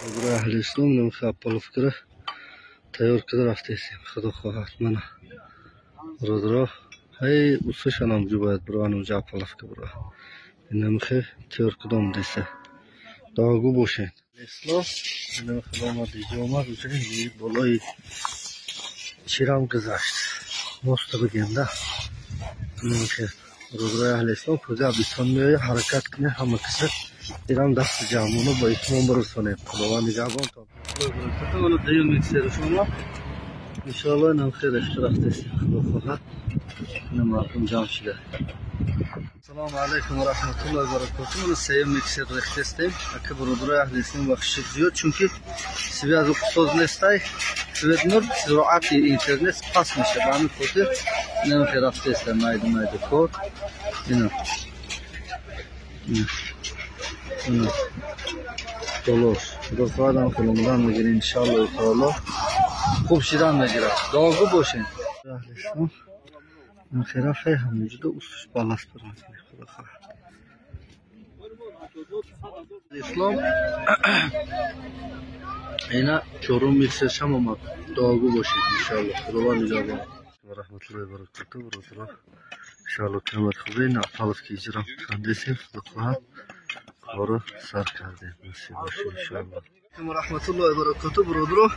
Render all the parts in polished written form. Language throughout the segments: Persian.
برای اهل اسلام نمیخواد پول فکر تیار کرده رفتیم خدا خواهد من برادر هی اوسشان هم جو باید برای اونجا پول فکر برای نمیخواد تیار کدام دیسه داغو باشین اسلام نمیخواد آمد دیگه آمد و چه بالای چیرام گذاشت ماست بگیم ده نمیخواد برادر اهل اسلام کجا بیتون میای حرکت کنه همه کسی ایران دست جامونو با ایشون برسونه خداوند نگهبان تا اونو دیو میکسر شما ان شاء الله نم خیر اشتراک دست خدا خواهد نماکم جام شده السلام علیکم و رحمت الله و برکاته من سیم میکسر رختستیم اگه برادر اهل اسلام بخش زیاد چونکی سویا از قصد نستای سویت نور سرعت اینترنت پاس میشه به همین خاطر نم خیر رفتستم مایده کار اینا دولوش خدا خواهدم خلومدان میگیره انشاءالله تعالی خوب شیران میگیره داغو باشین اهل اسلام من خیرافه همونجوده اوستش بالاست برمید خدا خواهد اسلام اینا چورون میکسش هم اومد داغو باشین انشاءالله خدا نگهبان و رحمت الله و برکاته برادران انشاءالله کلمت خوبه نه پالس که اجرام کندیسیم خدا خواهد کارو سر کردیم نصیب باشه انشاءالله و رحمت الله و برکاته برادران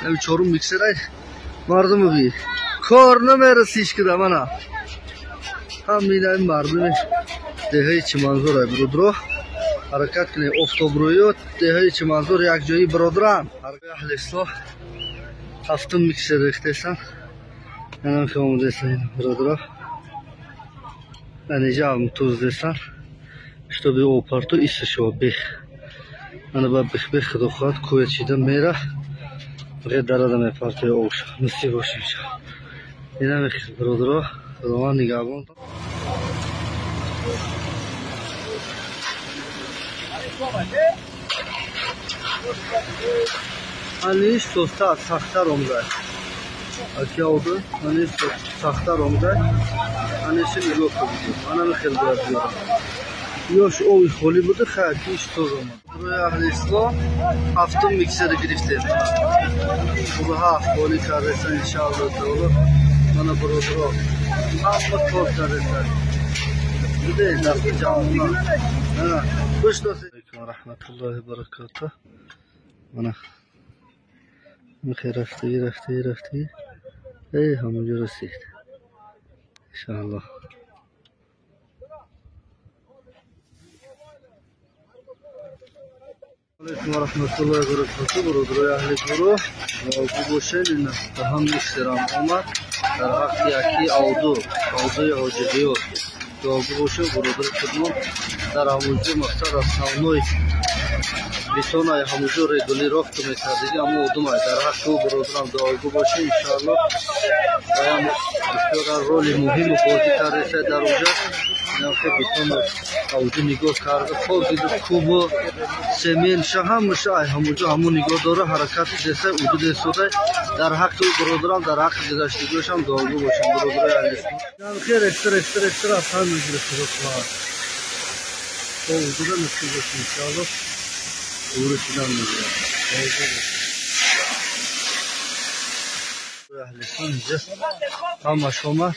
این چورون میکسره مردم بی کار نمیرسیش که دمانه همین این مردم دهه چه منظور های برادران حرکت کنه افتاب رویات دهه چه منظور یک جایی برادران اهل اسلام هفتم میکسر ریختیسن اینم که آموده سن برادران اینجا هم توز دیسن чтобы опарту исшо бих ана ба бих худо хоҳад кӯя чида мера фақат дарада мепартои ош насиб бошад иншоалло ина мехис бародаро худованд нигҳбон аниш соста сахтар омзад аки олду аниш сахтар омзад аниши нигоҳ кунед ана мехис бародаро yosh oy xoli budi xati ish to'g'rimi buraya ahli islom hafta mikseri girifti bu hafta xoli karesa inshaalloh taolo mana birodaro hamma to'p karesa juda yaxshi jamona mana xush do'stlar rahmatullohi barakatuh mana rafti ey hamma rasid inshaalloh علیکم و رحمت الله و برکاته برادرای اهل گروه داغو باشین اینا به هم میکسرم آمد در حق یکی آودوی حاجبیات داغو باشین برادر خدمت در همونجا مقصد از نونوی بیتون های همونجا ریگولی رفت میکردگی اما ادوم های در حق او برادرم داغو باشین انشاءالله بایم بسیار رولی مهم و بازی کرده در اونجا نفع بیتون آودو نگاه کرده خوب دیده کوب و سمین شهم شای همونجا همون نگاه داره حرکت دسته اودو دسته در حق برادران در حق گذشتگیش هم داغو باشن برادرای اهل اسلام خیر اکستر آسان میگیره خدا خواهد اودو دا نصیب باشه انشاءالله اورشیدن میگیره اهل اسلام اینجا همه شما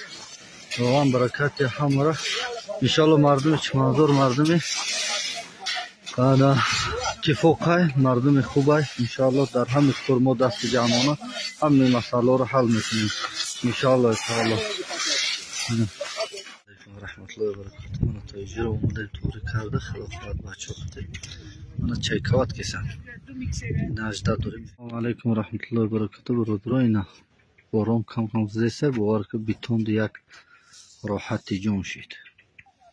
واقعا برکت همه را انشاءالله مردم چمازور مردمی قانا اتفاق های مردم خوب های انشاءالله در همه فرما دست جمعانه همه مسئله را حل میکنیم انشاءالله تعالی رحمت الله و برکاته من تایجیر اومده توری کرده خدا خواهد بچه خود من چای کوات کسم نجده داریم علیکم و رحمت الله و برکاته برادرای اینا بارام کم زیسته باور که بیتون یک راحتی جون شید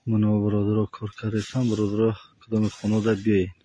من و برادرها کار کردیم برادرها کدام خانواده بیایید